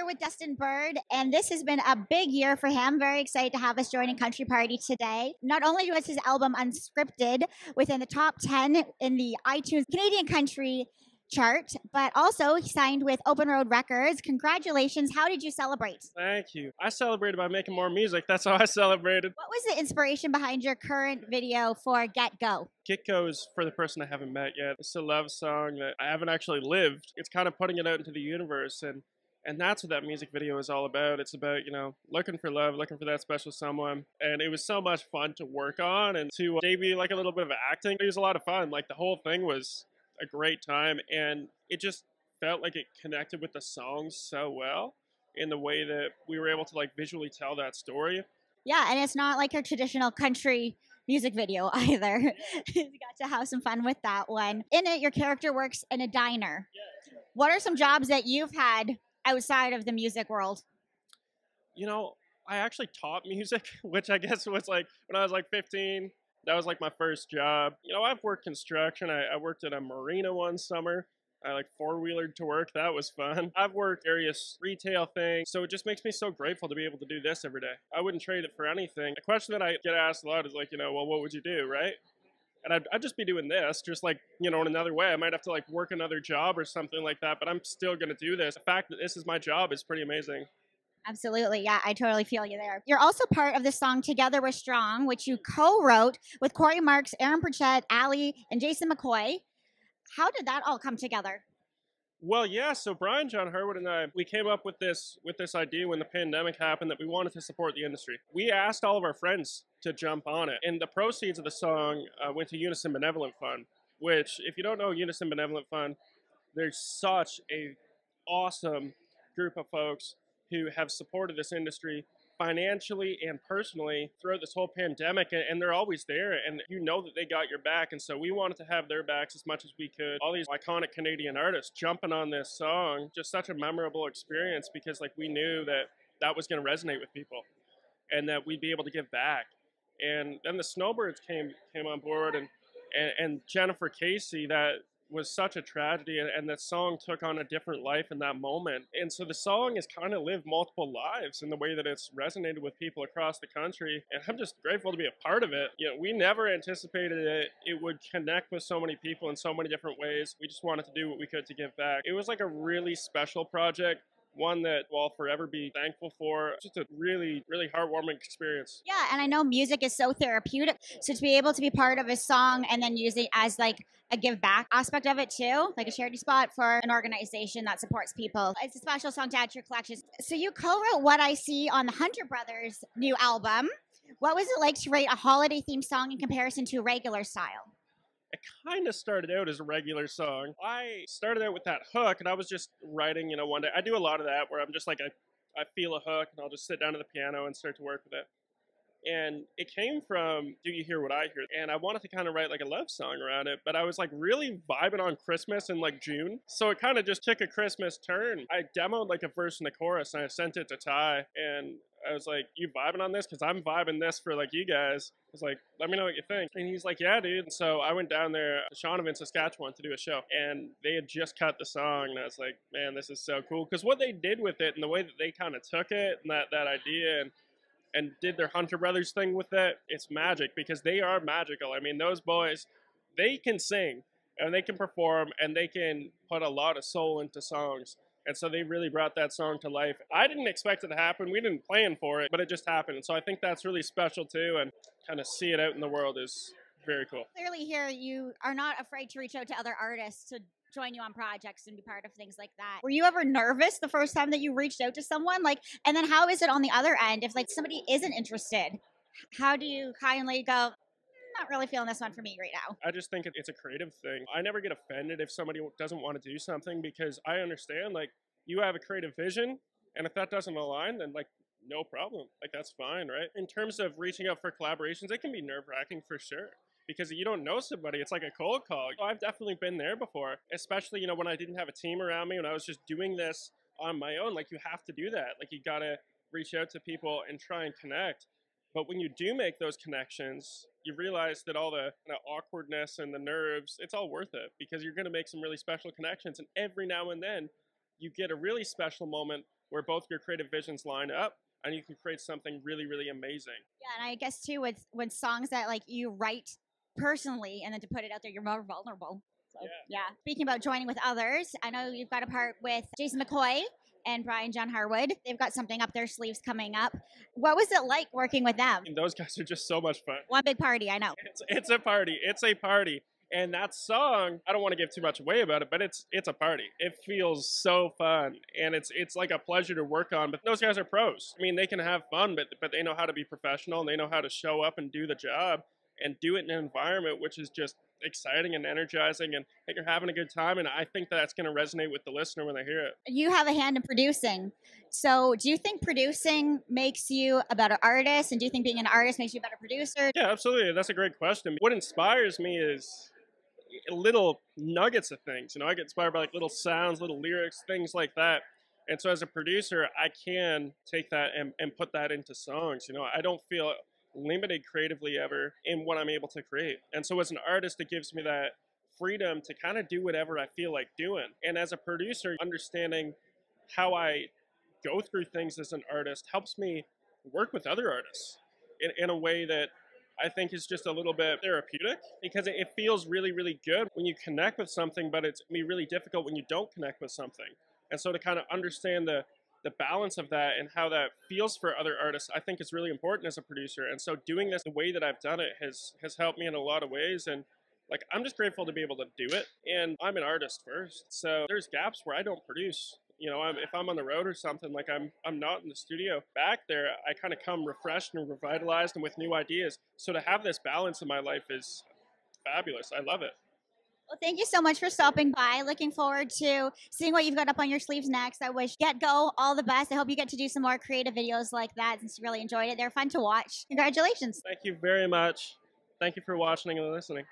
here with Dustin Bird, and this has been a big year for him. Very excited to have us joining Country Party today. Not only was his album Unscripted within the top 10 in the iTunes Canadian country chart, but also he signed with Open Road Records. Congratulations. How did you celebrate? Thank you. I celebrated by making more music. That's how I celebrated. What was the inspiration behind your current video for Get Go? Get Go is for the person I haven't met yet. It's a love song that I haven't actually lived. It's kind of putting it out into the universe, and that's what that music video is all about. It's about, looking for love, looking for that special someone. And it was so much fun to work on and to debut like a little bit of acting. It was a lot of fun. Like the whole thing was a great time, and it just felt like it connected with the songs so well in the way that we were able to like visually tell that story. Yeah, and it's not like your traditional country music video either. You got to have some fun with that one. In it, your character works in a diner. What are some jobs that you've had outside of the music world? I actually taught music, which I guess was like when I was like 15. That was like my first job. I've worked construction. I worked at a marina one summer. I like four-wheelered to work. That was fun. I've worked various retail things. So it just makes me so grateful to be able to do this every day. I wouldn't trade it for anything. A question that I get asked a lot is like, well, what would you do, right? And I'd just be doing this, just like, in another way. I might have to like work another job or something like that, but I'm still going to do this. The fact that this is my job is pretty amazing. Absolutely. Yeah, I totally feel you there. You're also part of the song Together We're Strong, which you co-wrote with Corey Marks, Aaron Pritchett, Ali, and Jason McCoy. How did that all come together? Well, yeah, so Brian, John, Harwood, and I, we came up with this idea when the pandemic happened that we wanted to support the industry. We asked all of our friends to jump on it, and the proceeds of the song went to Unison Benevolent Fund, which, if you don't know Unison Benevolent Fund, there's such a awesome group of folks who have supported this industry financially and personally throughout this whole pandemic, and they're always there, and that they got your back, and so we wanted to have their backs as much as we could. All these iconic Canadian artists jumping on this song, just such a memorable experience because like we knew that was going to resonate with people and that we'd be able to give back. And then the Snowbirds came on board, and Jennifer Casey, that was such a tragedy, and that song took on a different life in that moment. And so the song has kind of lived multiple lives in the way that it's resonated with people across the country, and I'm just grateful to be a part of it. We never anticipated it would connect with so many people in so many different ways. We just wanted to do what we could to give back. It was like a really special project, one that I'll forever be thankful for. Just a really, really heartwarming experience. Yeah, and I know music is so therapeutic. So to be able to be part of a song and then use it as like a give back aspect of it too, like a charity spot for an organization that supports people. It's a special song to add to your collection. So you co-wrote What I See on the Hunter Brothers' new album. What was it like to write a holiday themed song in comparison to regular style? It kind of started out as a regular song. I started out with that hook, and I was just writing, one day. I do a lot of that where I'm just like, I feel a hook, and I'll just sit down to the piano and start to work with it. And it came from Do You Hear What I Hear? And I wanted to kind of write like a love song around it, but I was like really vibing on Christmas in like June. So it kind of just took a Christmas turn. I demoed like a verse and a chorus, and I sent it to Ty, and I was like, you vibing on this? Because I'm vibing this for like you guys. I was like, let me know what you think. And he's like, yeah, dude. And so I went down there to Shaunavon, Saskatchewan to do a show. And they had just cut the song. And I was like, man, this is so cool. Because what they did with it and the way that they kind of took it and that idea and did their Hunter Brothers thing with it, it's magic because they are magical. I mean, those boys, they can sing and they can perform and they can put a lot of soul into songs. And so they really brought that song to life. I didn't expect it to happen. We didn't plan for it, but it just happened. And so I think that's really special too. And kind of see it out in the world is very cool. Clearly here, you are not afraid to reach out to other artists to join you on projects and be part of things like that. Were you ever nervous the first time that you reached out to someone? And then how is it on the other end? If like somebody isn't interested, how do you kindly go, not really feeling this one for me right now? I just think it's a creative thing. I never get offended if somebody doesn't want to do something because I understand like you have a creative vision, and if that doesn't align, then like no problem. Like that's fine, right? In terms of reaching out for collaborations, it can be nerve-wracking for sure. Because you don't know somebody, it's like a cold call. I've definitely been there before, especially, when I didn't have a team around me, when I was just doing this on my own. Like, you have to do that. Like, you gotta reach out to people and try and connect. But when you do make those connections, you realize that all the awkwardness and the nerves, it's all worth it because you're gonna make some really special connections. And every now and then, you get a really special moment where both your creative visions line up and you can create something really, really amazing. Yeah, and I guess too with songs that like you write personally and then to put it out there, you're more vulnerable. So, yeah. Speaking about joining with others, I know you've got a part with Jason McCoy and Brian John Harwood. They've got something up their sleeves coming up. What was it like working with them? And those guys are just so much fun. One big party, I know. It's a party. It's a party. And that song, I don't want to give too much away about it, but it's a party. It feels so fun, and it's like a pleasure to work on. But those guys are pros. I mean, they can have fun, but they know how to be professional, and they know how to show up and do the job and do it in an environment which is just exciting and energizing, and that you're having a good time. And I think that's going to resonate with the listener when they hear it. You have a hand in producing. So do you think producing makes you a better artist? And do you think being an artist makes you a better producer? Yeah, absolutely. That's a great question. What inspires me is little nuggets of things. You know, I get inspired by like little sounds, little lyrics, things like that. And so as a producer, I can take that and put that into songs. You know, I don't feel limited creatively ever in what I'm able to create. And so as an artist, it gives me that freedom to kind of do whatever I feel like doing. And as a producer, understanding how I go through things as an artist helps me work with other artists in a way that I think is just a little bit therapeutic, because it feels really, really good when you connect with something, but it's be really difficult when you don't connect with something. And so to kind of understand the balance of that and how that feels for other artists, I think is really important as a producer. And so doing this the way that I've done it has helped me in a lot of ways. And like, I'm just grateful to be able to do it. And I'm an artist first, so there's gaps where I don't produce. You know, if I'm on the road or something, like I'm not in the studio. Back there, I kind of come refreshed and revitalized and with new ideas. So to have this balance in my life is fabulous. I love it. Well, thank you so much for stopping by. Looking forward to seeing what you've got up on your sleeves next. I wish Get Go all the best. I hope you get to do some more creative videos like that since you really enjoyed it. They're fun to watch. Congratulations. Thank you very much. Thank you for watching and listening.